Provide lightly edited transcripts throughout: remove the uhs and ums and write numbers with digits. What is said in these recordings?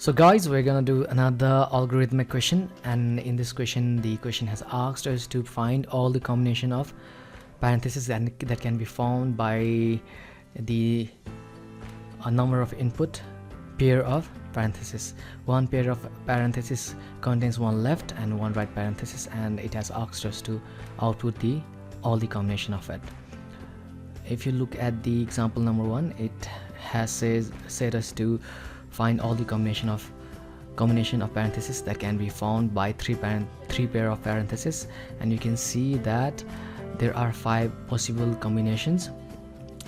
So guys, we're gonna do another algorithmic question, and in this question the question has asked us to find all the combination of parentheses that can be found by the number of input pair of parentheses. One pair of parentheses contains one left and one right parenthesis, and it has asked us to output all the combination of it. If you look at the example number 1, it has said us to find all the combination of parentheses that can be found by three pair of parentheses, and you can see that there are 5 possible combinations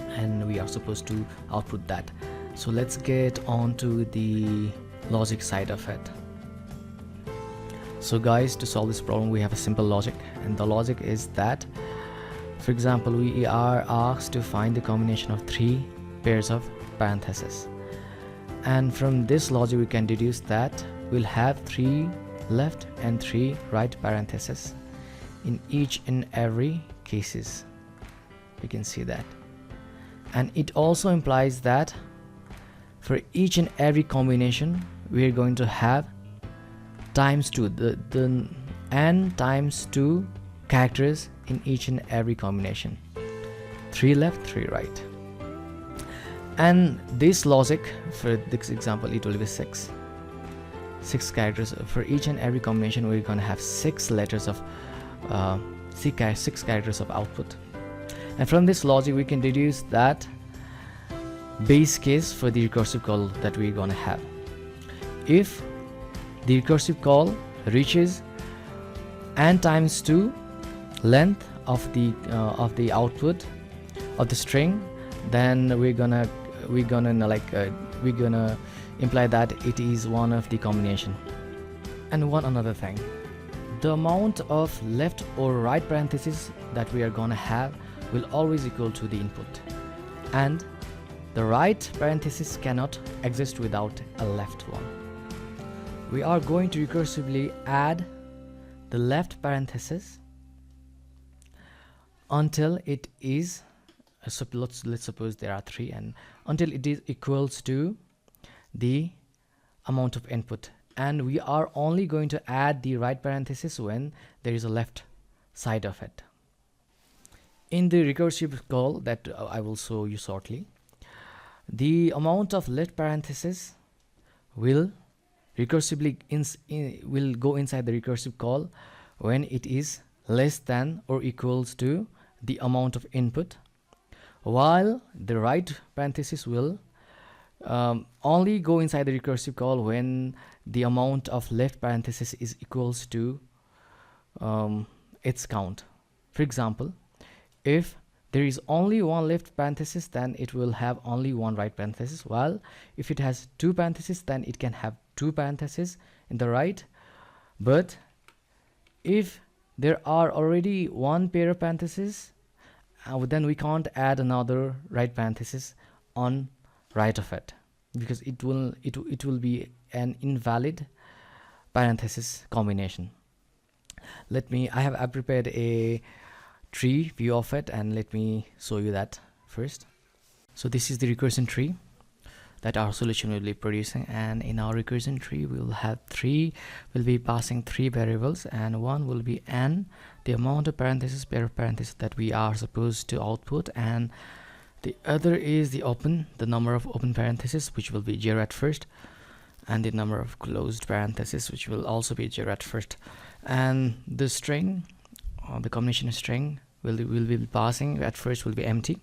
and we are supposed to output that. So let's get on to the logic side of it. So guys, to solve this problem we have a simple logic, and the logic is that, for example, we are asked to find the combination of 3 pairs of parentheses, and from this logic we can deduce that we'll have 3 left and 3 right parentheses in each and every cases. You can see that, and it also implies that for each and every combination we are going to have times 2 the n times 2 characters in each and every combination, 3 left 3 right. And this logic, for this example, it will be 6 characters for each and every combination. We're going to have 6 letters of 6 characters of output, and from this logic we can deduce that base case for the recursive call that we're going to have. If the recursive call reaches n times 2 length of the output of the string, then we're gonna imply that it is one of the combination. And one another thing, the amount of left or right parentheses that we are gonna have will always equal to the input, and the right parenthesis cannot exist without a left one. We are going to recursively add the left parenthesis until it is let's suppose there are 3, and until it is equals to the amount of input, and we are only going to add the right parenthesis when there is a left side of it. In the recursive call that I will show you shortly, the amount of left parenthesis will recursively will go inside the recursive call when it is less than or equals to the amount of input, while the right parenthesis will only go inside the recursive call when the amount of left parenthesis is equals to its count. For example, if there is only one left parenthesis, then it will have only one right parenthesis, while if it has 2 parentheses, then it can have 2 parentheses in the right. But if there are already 1 pair of parentheses, then we can't add another right parenthesis on right of it, because it will be an invalid parenthesis combination. I have prepared a tree view of it, and let me show you that first. So this is the recursion tree that our solution will be producing, and in our recursion tree we will have we'll be passing 3 variables, and one will be n, the amount of parentheses, pair of parentheses that we are supposed to output, and the other is the number of open parentheses, which will be 0 at first, and the number of closed parentheses, which will also be 0 at first. And the string, the combination string will be passing at first will be empty.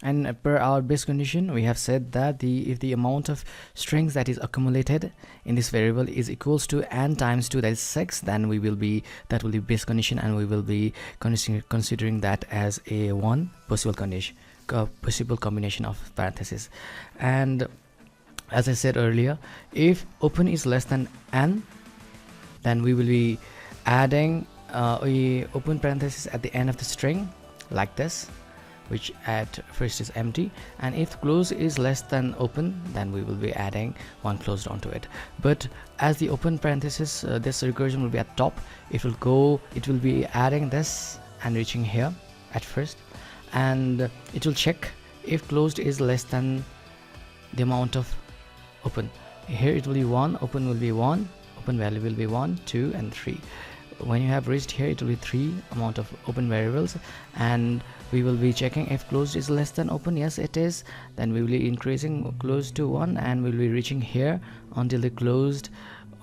And per our base condition, we have said that if the amount of strings that is accumulated in this variable is equals to n times 2, that is 6, then that will be base condition, and we will be considering that as a one possible combination of parentheses. And as I said earlier, if open is less than n, then we will be adding a open parenthesis at the end of the string like this, which at first is empty, and if close is less than open, then we will be adding one closed onto it. But as the open parenthesis, this recursion will be at top, it will be adding this and reaching here at first, and it will check if closed is less than the amount of open. here it will be 1, open will be 1, open value will be 1, 2 and 3. When you have reached here, it will be 3 amount of open variables, and we will be checking if closed is less than open. Yes, it is. Then we will be increasing closed to 1, and we will be reaching here until the closed,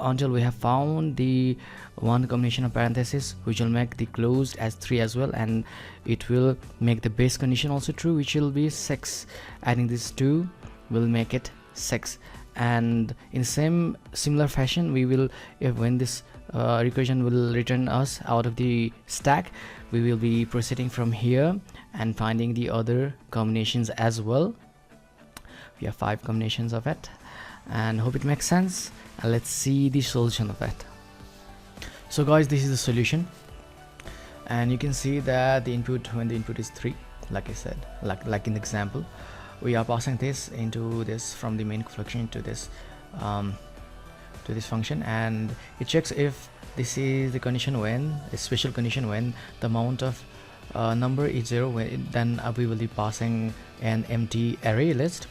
until we have found the one combination of parentheses which will make the closed as 3 as well, and it will make the base condition also true, which will be 6. Adding these 2 will make it 6. And in similar fashion, we will, if when this recursion will return us out of the stack, we will be proceeding from here and finding the other combinations as well. We have 5 combinations of it, and hope it makes sense. And let's see the solution of it. So guys, this is the solution, and you can see that the input, when the input is 3, like I said, like in the example, we are passing this into this from the main function to this function, and it checks if this is the condition when, a special condition when the amount of number is 0, then we will be passing an empty array list,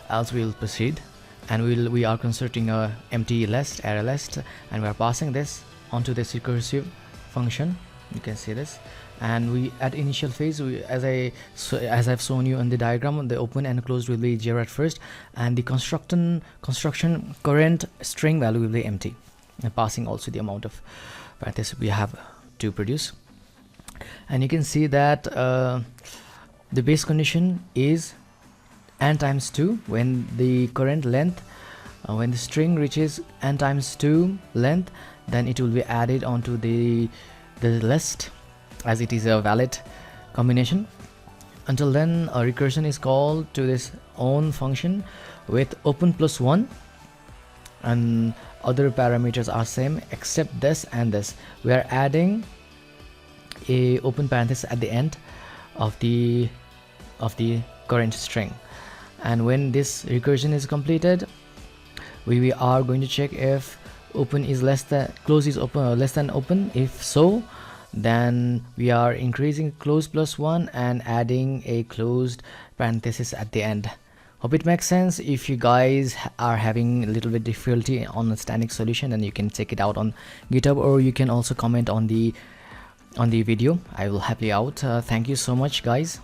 else we will proceed, and we are converting a empty list, array list, and we are passing this onto this recursive function. You can see this, and we at initial phase, as I've shown you in the diagram, the open and closed will be 0 at first, and the construction current string value will be empty, and passing also the amount of parentheses we have to produce. And you can see that the base condition is n times 2 when the current length, when the string reaches n times 2 length, then it will be added onto the list as it is a valid combination. Until then, a recursion is called to this own function with open plus 1, and other parameters are same except this and this. We are adding a open parenthesis at the end of the current string, and when this recursion is completed, we are going to check if open is less than close is open less than open. If so, then we are increasing close plus 1 and adding a closed parenthesis at the end. Hope it makes sense. If you guys are having a little bit difficulty on understanding solution, then you can check it out on GitHub, or you can also comment on the video. I will help you out. Thank you so much, guys.